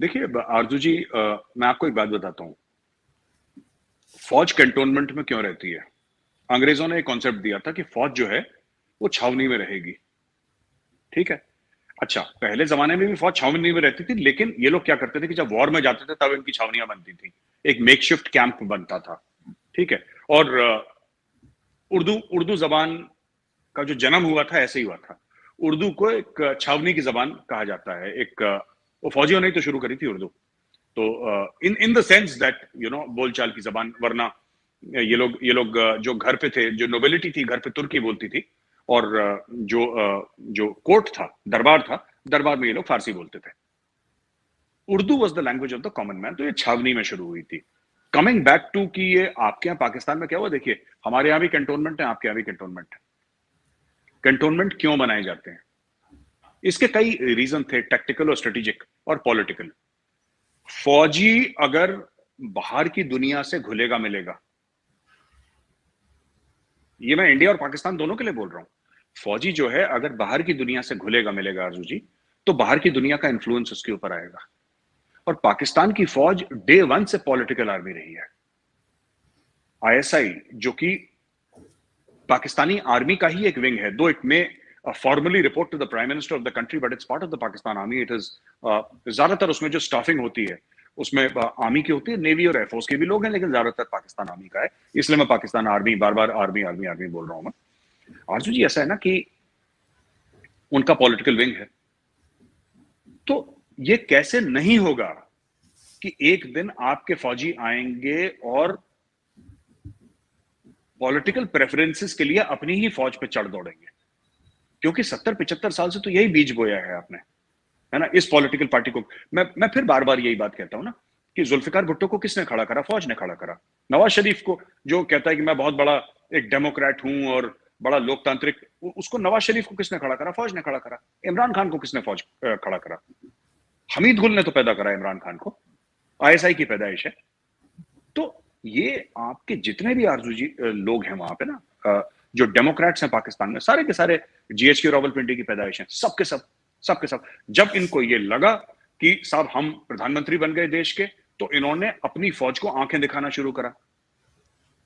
देखिए आरजू जी, मैं आपको एक बात बताता हूँ। फौज कैंटोनमेंट में क्यों रहती है? अंग्रेजों ने एक कॉन्सेप्ट दिया था कि फौज जो है वो छावनी में रहेगी। ठीक है। अच्छा, पहले जमाने में भी फौज छावनी में रहती थी, लेकिन ये लोग क्या करते थे कि जब वॉर में जाते थे तब इनकी छावनियां बनती थी। एक मेकशिफ्ट कैंप बनता था। ठीक है। और उर्दू उर्दू जबान का जो जन्म हुआ था ऐसे ही हुआ था। उर्दू को एक छावनी की जबान कहा जाता है। एक वो फौजियों ने ही तो शुरू करी थी उर्दू। तो इन इन द सेंस दैट बोलचाल की जबान। वरना ये लोग जो घर पे थे, जो नोबिलिटी थी घर पे तुर्की बोलती थी। और जो कोर्ट था, दरबार था, दरबार में ये लोग फारसी बोलते थे। Urdu was the language of the common man. तो ये छावनी में शुरू हुई थी। कमिंग बैक टू कि ये आपके यहाँ पाकिस्तान में क्या हुआ, देखिए हमारे यहाँ भी कैंटोनमेंट है, आपके यहाँ भी कैंटोनमेंट है। कैंटोनमेंट क्यों बनाए जाते हैं? इसके कई रीजन थे, टैक्टिकल और स्ट्रेटेजिक और पॉलिटिकल। फौजी अगर बाहर की दुनिया से घुलेगा मिलेगा, ये मैं इंडिया और पाकिस्तान दोनों के लिए बोल रहा हूं। फौजी जो है अगर बाहर की दुनिया से घुलेगा मिलेगा आरजू जी, तो बाहर की दुनिया का इंफ्लुएंस उसके ऊपर आएगा। और पाकिस्तान की फौज डे वन से पॉलिटिकल आर्मी रही है। आईएसआई जो कि पाकिस्तानी आर्मी का ही एक विंग है, though it may formally report to the prime minister of the country, but it's part of the Pakistan army. It is ज्यादातर उसमें जो स्टाफिंग होती है उसमें आर्मी की होती है, नेवी और एयरफोर्स के भी लोग हैं, लेकिन ज्यादातर पाकिस्तान आर्मी का है। इसलिए मैं पाकिस्तान आर्मी बार बार आर्मी आर्मी आर्मी बोल रहा हूं मैं। आरजू जी, ऐसा है ना कि उनका पॉलिटिकल विंग है। तो ये कैसे नहीं होगा कि एक दिन आपके फौजी आएंगे और पॉलिटिकल प्रेफरेंसेस के लिए अपनी ही फौज पे चढ़ दौड़ेंगे? क्योंकि 70-75 साल से तो यही बीज बोया है आपने, है ना, इस पॉलिटिकल पार्टी को। मैं फिर बार बार यही बात कहता हूं ना कि जुल्फिकार भुट्टो को किसने खड़ा करा? फौज ने खड़ा करा। नवाज शरीफ को, जो कहता है कि मैं बहुत बड़ा एक डेमोक्रेट हूं और बड़ा लोकतांत्रिक, उसको नवाज शरीफ को किसने खड़ा करा? फौज ने खड़ा करा। इमरान खान को किसने फौज खड़ा करा? हमीद गुल ने तो पैदा करा इमरान खान को। आईएसआई की पैदाइश है। तो ये आपके जितने भी आरजू जी लोग हैं वहां पे ना, जो डेमोक्रेट्स हैं पाकिस्तान में, सारे के सारे जीएचके रावलपिंडी की पैदाइश हैं। सबके सब, सबके सब। जब इनको ये लगा कि साहब हम प्रधानमंत्री बन गए देश के, तो इन्होंने अपनी फौज को आंखें दिखाना शुरू करा।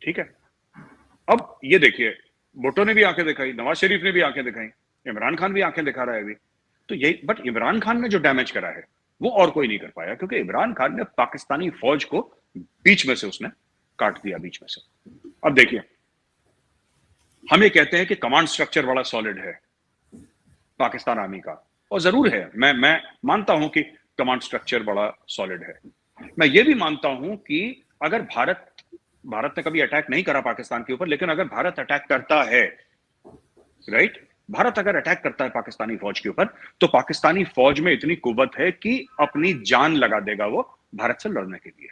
ठीक है। अब ये देखिए, भुट्टो ने भी आंखें दिखाई, नवाज शरीफ ने भी आंखें दिखाई, इमरान खान भी आंखें दिखा रहा है अभी। तो यही, बट इमरान खान ने जो डैमेज करा है वो और कोई नहीं कर पाया, क्योंकि इमरान खान ने पाकिस्तानी फौज को बीच में से उसने काट दिया, बीच में से। अब देखिए, हम ये कहते हैं कि कमांड स्ट्रक्चर बड़ा सॉलिड है पाकिस्तान आर्मी का, और जरूर है। मैं मानता हूं कि कमांड स्ट्रक्चर बड़ा सॉलिड है। मैं ये भी मानता हूं कि अगर भारत ने कभी अटैक नहीं करा पाकिस्तान के ऊपर, लेकिन अगर भारत अटैक करता है, राइट, भारत अगर अटैक करता है पाकिस्तानी फौज के ऊपर, तो पाकिस्तानी फौज में इतनी कुव्वत है कि अपनी जान लगा देगा वो भारत से लड़ने के लिए।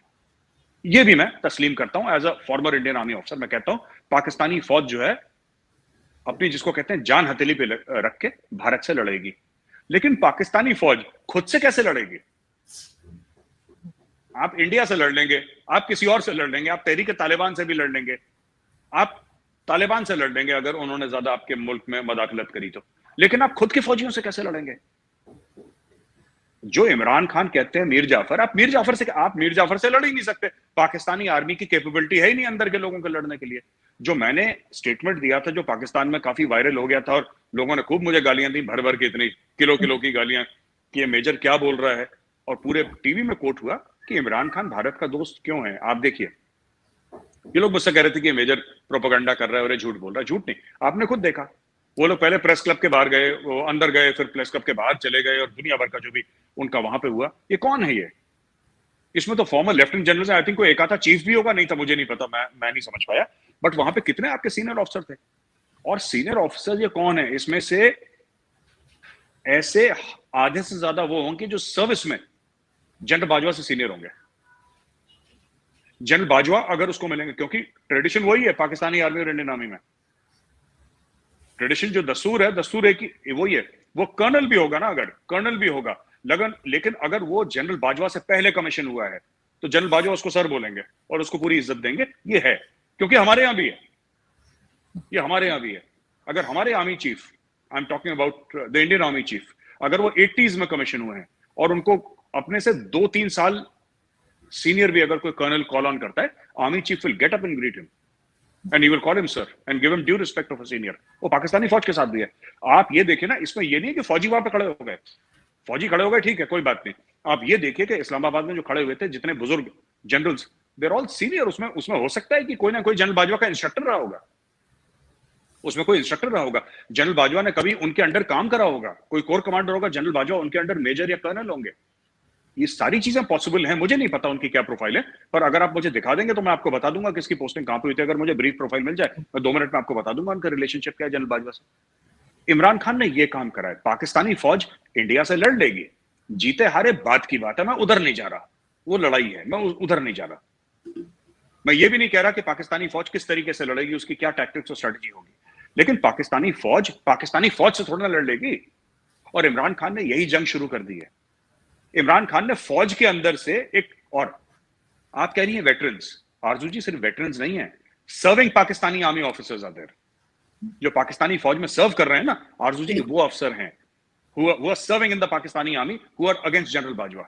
ये भी मैं तस्लीम करता हूं as a former Indian army officer. मैं कहता हूं पाकिस्तानी फौज जो है अपनी, जिसको कहते हैं, जान हथेली पे रख के भारत से लड़ेगी। लेकिन पाकिस्तानी फौज खुद से कैसे लड़ेगी? आप इंडिया से लड़ लेंगे, आप किसी और से लड़ लेंगे, आप तहरीक तालिबान से भी लड़ लेंगे, आप तालिबान से लड़ लेंगे अगर उन्होंने ज्यादा आपके मुल्क में मदाखलत करी तो। लेकिन आप खुद के फौजियों से कैसे लड़ेंगे? जो इमरान खान कहते हैं मीर जाफर, आप मीर जाफर से लड़ ही नहीं सकते। पाकिस्तानी आर्मी की कैपेबिलिटी है ही नहीं अंदर के लोगों को लड़ने के लिए। जो मैंने स्टेटमेंट दिया था, जो पाकिस्तान में काफी वायरल हो गया था, और लोगों ने खूब मुझे गालियां दी, भर भर के, इतनी किलो किलो की गालियां कि ये मेजर क्या बोल रहा है। और पूरे टीवी में कोट हुआ कि इमरान खान भारत का दोस्त क्यों है। आप देखिए, ये लोग मुझसे कह रहे थे कि मेजर प्रोपेगेंडा कर रहा है और ये झूठ बोल रहा है। झूठ नहीं, आपने खुद देखा। वो लोग पहले प्रेस क्लब के बाहर गए, वो अंदर गए, फिर प्रेस क्लब के बाहर चले गए, और दुनिया भर का जो भी उनका वहां पे हुआ। ये कौन है ये? इसमें तो farmer lieutenant general, I think कोई एक आधा चीफ भी होगा, नहीं था, मुझे नहीं पता, मैं नहीं समझ पाया। बट वहां पे कितने आपके सीनियर ऑफिसर थे? और सीनियर ऑफिसर ये कौन है? इसमें से ऐसे आधे से ज्यादा वो होंगे जो सर्विस में जनरल बाजवा से सीनियर होंगे। जनरल बाजवा अगर उसको मिलेंगे, क्योंकि ट्रेडिशन वही है पाकिस्तानी आर्मी और इंडियन आर्मी में। ट्रेडिशन जो दस्तूर है, दस्तूर एक वही है। वो कर्नल भी होगा ना, अगर कर्नल भी होगा, लेकिन अगर वो जनरल बाजवा से पहले कमीशन हुआ है, तो जनरल बाजवा उसको सर बोलेंगे और उसको पूरी इज्जत देंगे। ये है, क्योंकि हमारे यहां भी है, ये हमारे यहां भी है। अगर हमारे army chief, I am talking about the Indian army chief, अगर वो 80s में कमीशन हुए हैं और उनको अपने से 2-3 साल सीनियर भी अगर कोई कर्नल कॉल ऑन करता है, army chief will get up and greet him and he will call him sir and give him due respect of a senior. वो पाकिस्तानी फौज के साथ भी है। आप ये देखिए ना, इसमें ये नहीं है कि फौजी वहां पे खड़े हो गए, फौजी खड़े हो गए ठीक है कोई बात नहीं। आप ये देखिए कि इस्लामाबाद में जो खड़े हुए थे जितने बुजुर्ग जनरल्स, देर ऑल सीनियर। उसमें हो सकता है कि कोई ना कोई जनरल बाजवा का इंस्ट्रक्टर रहा होगा, उसमें कोई इंस्ट्रक्टर रहा होगा, जनरल बाजवा ने कभी उनके अंडर काम करा होगा, कोई कोर कमांडर होगा, जनरल बाजवा उनके अंडर मेजर या कर्नल होंगे। ये सारी चीजें पॉसिबल हैं। मुझे नहीं पता उनकी क्या प्रोफाइल है, पर अगर आप मुझे दिखा देंगे तो मैं आपको बता दूंगा किसकी पोस्टिंग कहां पे हुई थी। अगर मुजे ब्रीफ प्रोफाइल मिल जाए, मैं 2 मिनट में आपको बता दूंगा उनका रिलेशनशिप क्या है जनरल बाजवा से। इमरान खान ने यह काम करा है। पाकिस्तानी फौज इंडिया से लड़ लेगी, जीते हारे बात की बात है, मैं उधर नहीं जा रहा, वो लड़ाई है, मैं उधर नहीं जा रहा। मैं ये भी नहीं कह रहा कि पाकिस्तानी फौज किस तरीके से लड़ेगी, उसकी क्या टैक्टिक्स और स्ट्रेटजी होगी, लेकिन पाकिस्तानी फौज से थोड़ा ना लड़ लेगी। और इमरान खान ने यही जंग शुरू कर दी है। इमरान खान ने फौज के अंदर से एक, और आप कह रही हैं वेटरन्स, आरजू जी सिर्फ वेटरन्स नहीं है, serving Pakistani army officers are there. जो पाकिस्तानी फौज में सर्व कर रहे हैं ना आरजू जी, वो अफसर हैं who are serving in the Pakistani army who are against general Bajwa.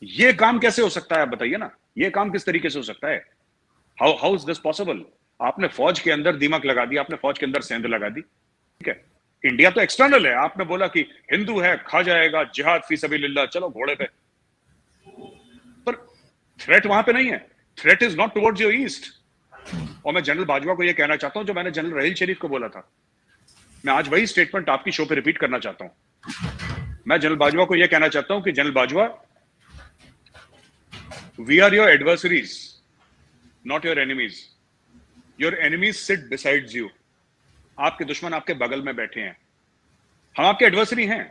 ये काम कैसे हो सकता है आप बताइए ना, ये काम किस तरीके से हो सकता है? How is this possible? आपने फौज के अंदर दीमक लगा दी, आपने फौज के अंदर सेंध लगा दी, ठीक है। इंडिया तो एक्सटर्नल है, आपने बोला कि हिंदू है खा जाएगा, जिहाद फी सबीलिल्लाह, चलो घोड़े पे, पर थ्रेट वहां पे नहीं है। Threat is not towards your east. और मैं जनरल बाजवा को यह कहना चाहता हूं जो मैंने जनरल रहील शरीफ को बोला था, मैं आज वही स्टेटमेंट आपकी शो पे रिपीट करना चाहता हूं। मैं जनरल बाजवा को यह कहना चाहता हूं कि general Bajwa, we are your adversaries, not your enemies. Your enemies sit besides you. आपके दुश्मन आपके बगल में बैठे हैं, हम आपके एडवर्सरी हैं।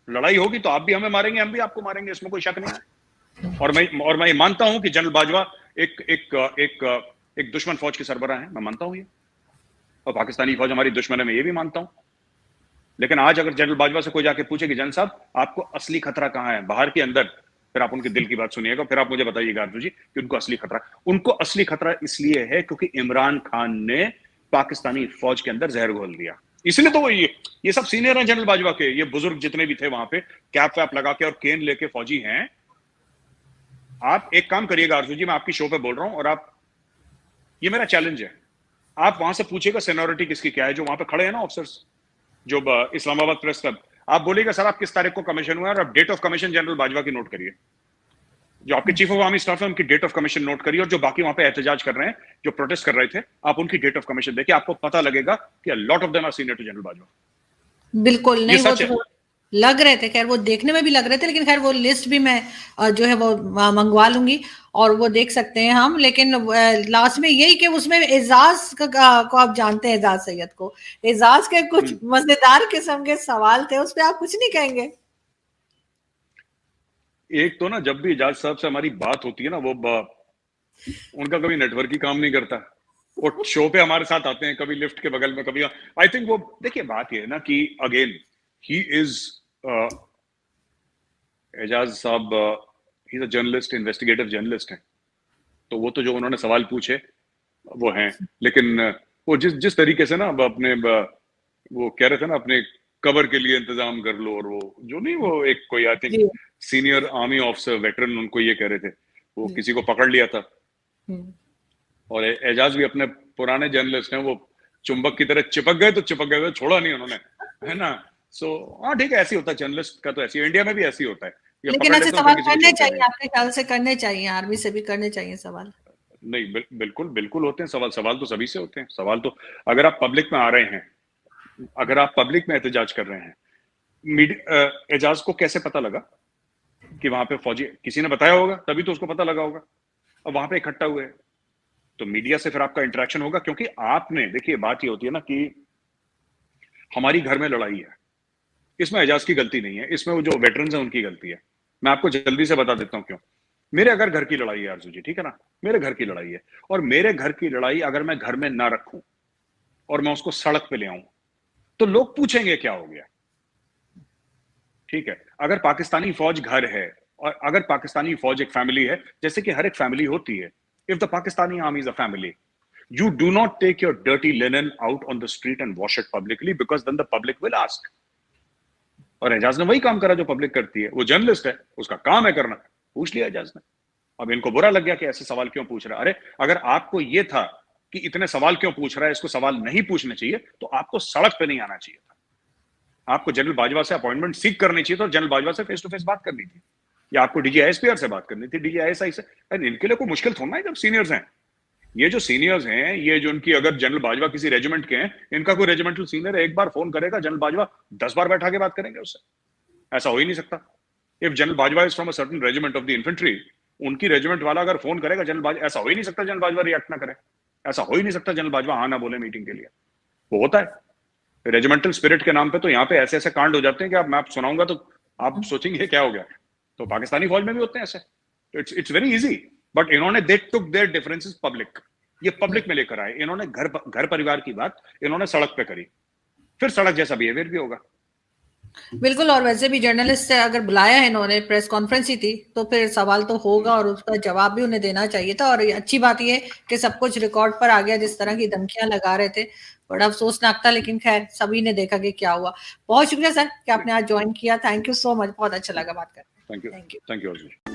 लड़ाई होगी तो आप भी हमें मारेंगे, हम भी आपको मारेंगे, इसमें कोई शक नहीं है। और मैं ये मानता हूं कि जनरल बाजवा एक दुश्मन फौज के सरबराह हैं, मैं मानता हूं ये, और पाकिस्तानी फौज हमारी दुश्मन है, मैं ये भी मानता हूं। लेकिन आज अगर जनरल बाजवा से कोई जाके पूछे कि जनरल साहब आपको असली खतरा कहां है, बाहर की अंदर, फिर आप उनके दिल की बात सुनिएगा, फिर आप मुझे बताइएगा अर्जुन जी कि उनको असली खतरा इसलिए है क्योंकि इमरान खान ने पाकिस्तानी फौज के अंदर जहर घोल दिया। इसलिए तो वो ये सब सीनियर हैं जनरल बाजवा के, ये बुजुर्ग जितने भी थे वहां पे कैप वैप लगा के और केन लेके फौजी हैं। आप एक काम करिएगा अर्जुन जी, मैं आपकी शो पे बोल रहा हूं, और आप, ये मेरा चैलेंज है, आप वहां से पूछिएगा सीनियरिटी किसकी क्या है, जो वहां पे खड़े हैं ना ऑफिसर्स, जो इस्लामाबाद प्रेस क्लब, आप बोलिएगा सर आप किस तारीख को कमीशन हुआ है, और आप date of commission general Bajwa की नोट करिए। जो आपके चीफ ऑफ आर्मी स्टाफ है उनकी डेट ऑफ कमीशन नोट करिए, और जो बाकी वहां पे एहतजाज कर रहे हैं, जो प्रोटेस्ट कर रहे थे, आप उनकी डेट ऑफ कमीशन देखिए, आपको पता लगेगा कि a lot of them are senior to general Bajwa. बिल्कुल नहीं, वो तो लग रहे थे, खैर वो देखने में भी लग रहे थे, लेकिन खैर वो लिस्ट भी मैं जो है वो मंगवा लूंगी और वो देख सकते हैं हम। लेकिन लास्ट में यही कि उसमें एजाज को आप जानते हैं, एजाज सैयद को, एजाज के कुछ मजेदार किस्म के सवाल थे, उस पर आप कुछ नहीं कहेंगे? एक तो ना जब भी एजाज साहब से हमारी बात होती है ना, वो उनका कभी नेटवर्क ही काम नहीं करता। वो शो पे हमारे साथ आते हैं, कभी लिफ्ट के बगल में, कभी, आई थिंक वो, देखिए बात ये है ना कि अगेन ही इज एजाज साहब, he is a journalist, investigative journalist है, तो वो तो जो उन्होंने सवाल पूछे वो हैं, लेकिन वो जिस तरीके से ना अपने वो कह रहे थे ना अपने कवर के लिए इंतजाम कर लो, और वो जो नहीं, वो एक कोई I think senior army officer veteran उनको ये कह रहे थे, वो किसी को पकड़ लिया था, और एजाज भी अपने पुराने जर्नलिस्ट हैं, वो चुंबक की तरह चिपक गए तो चिपक गए, छोड़ा नहीं उन्होंने, है ना। सो हाँ ठीक है, ऐसी होता है जर्नलिस्ट का, तो ऐसी इंडिया में भी ऐसी होता है। लेकिन ऐसे सवाल करने चाहिए, आपके ख्याल से करने चाहिए, आर्मी से भी करने चाहिए सवाल? नहीं, बिल्कुल होते हैं सवाल तो सभी से होते हैं। सवाल तो अगर आप पब्लिक में आ रहे हैं, अगर आप पब्लिक में एहतजाज कर रहे हैं, एजाज को कैसे पता लगा कि वहां पे फौजी, किसी ने बताया होगा तभी तो उसको पता लगा होगा, और वहां पे इकट्ठा हुए, तो मीडिया से फिर आपका इंटरेक्शन होगा, क्योंकि आपने, देखिए बात ये होती है ना कि हमारी घर में लड़ाई है, इसमें एजाज की गलती नहीं है, इसमें वो जो वेटरन्स हैं उनकी गलती है। मैं आपको जल्दी से बता देता हूं क्यों। मेरे अगर घर की लड़ाई है आरजू जी, ठीक है ना, मेरे घर की लड़ाई है, और मेरे घर की लड़ाई अगर मैं घर में ना रखूं और मैं उसको सड़क पे ले आऊं, तो लोग पूछेंगे क्या हो गया, ठीक है। अगर पाकिस्तानी फौज घर है, और अगर पाकिस्तानी फौज एक फैमिली है, जैसे कि हर एक फैमिली होती है, if the Pakistani army is a family, you do not take your dirty linen out on the street and wash it publicly, because then the public will ask. और एजाज ने वही काम करा जो पब्लिक करती है। वो जर्नलिस्ट है, उसका काम है करना, पूछ लिया एजाज ने। अब इनको बुरा लग गया कि ऐसे सवाल क्यों पूछ रहा है। अरे अगर आपको ये था कि इतने सवाल क्यों पूछ रहा है, इसको सवाल नहीं पूछने चाहिए, तो आपको सड़क पे नहीं आना चाहिए था। आपको जनरल बाजवा से अपॉइंटमेंट सीख करनी चाहिए था और जनरल बाजवा से फेस टू फेस बात करनी थी, या आपको डीजी आईएसपीआर से बात करनी थी, डीजी आईएसआई से। इनके लिए कोई मुश्किल थोड़ा है जब सीनियर्स हैं। ये जो सीनियर्स हैं, ये जो उनकी, अगर जनरल बाजवा किसी रेजिमेंट के हैं, इनका कोई रेजिमेंटल सीनियर एक बार फोन करेगा, जनरल बाजवा 10 बार बैठा के बात करेंगे उससे। ऐसा हो ही नहीं सकता। If general Bajwa is from a certain regiment of the infantry, उनकी रेजिमेंट वाला अगर फोन करेगा जनरल बाजवा, ऐसा हो ही नहीं सकता जनरल बाजवा रिएक्ट ना करे। ऐसा हो ही नहीं सकता जनरल बाजवा हाँ ना बोले मीटिंग के लिए। वो होता है रेजिमेंटल स्पिरिट के नाम पे। तो यहाँ पे ऐसे ऐसे कांड हो जाते हैं कि आप, मैं आप सुनाऊंगा तो आप सोचेंगे क्या हो गया। तो पाकिस्तानी फौज में भी होते हैं ऐसे। इट्स वेरी इजी, बट इन्होंने दे टुक देयर डिफरेंसेस पब्लिक। ये पब्लिक में लेकर आए इन्होंने। घर परिवार की बात इन्होंने सड़क पे करी, फिर सड़क जैसा बिहेवियर भी होगा। बिल्कुल। और वैसे भी जर्नलिस्ट से अगर बुलाया है इन्होंने, प्रेस कॉन्फ्रेंस ही थी, तो फिर सवाल तो होगा और उसका जवाब भी उन्हें देना चाहिए था। और अच्छी बात ये कि सब कुछ रिकॉर्ड पर आ गया। जिस तरह की धमकियां लगा रहे थे, बड़ा अफसोसनाक था, लेकिन खैर सभी ने देखा कि क्या हुआ। बहुत शुक्रिया सर कि आपने आज ज्वाइन किया। थैंक यू सो मच, बहुत अच्छा लगा बात करके। Thank you.